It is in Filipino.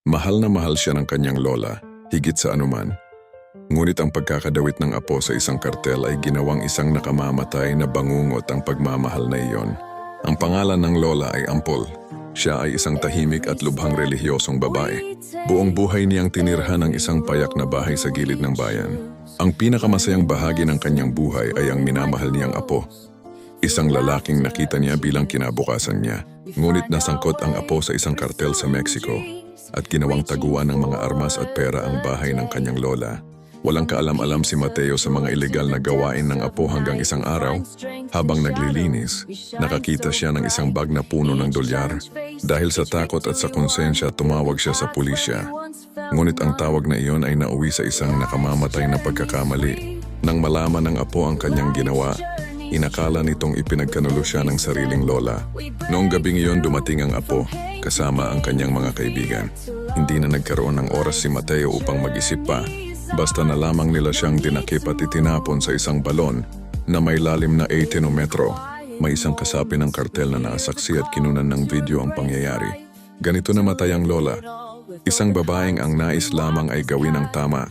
Mahal na mahal siya ng kanyang lola, higit sa anuman. Ngunit ang pagkakadawit ng apo sa isang kartel ay ginawang isang nakamamatay na bangungot ang pagmamahal na iyon. Ang pangalan ng lola ay Ampol. Siya ay isang tahimik at lubhang relihiyosong babae. Buong buhay niyang tinirhan ng isang payak na bahay sa gilid ng bayan. Ang pinakamasayang bahagi ng kanyang buhay ay ang minamahal niyang apo. Isang lalaking nakita niya bilang kinabukasan niya. Ngunit nasangkot ang apo sa isang kartel sa Mexico at ginawang taguan ng mga armas at pera ang bahay ng kanyang lola. Walang kaalam-alam si Mateo sa mga ilegal na gawain ng apo hanggang isang araw. Habang naglilinis, nakakita siya ng isang bag na puno ng dolyar. Dahil sa takot at sa konsensya, tumawag siya sa pulisya. Ngunit ang tawag na iyon ay nauwi sa isang nakamamatay na pagkakamali. Nang malaman ng apo ang kanyang ginawa, inakala nitong ipinagkanulo siya ng sariling lola. Noong gabing iyon dumating ang apo, kasama ang kanyang mga kaibigan. Hindi na nagkaroon ng oras si Mateo upang mag-isip pa. Basta na lamang nila siyang dinakip at itinapon sa isang balon na may lalim na 18 metro. May isang kasapi ng kartel na naasaksi at kinunan ng video ang pangyayari. Ganito namatay ang lola. Isang babaeng ang nais lamang ay gawin ang tama.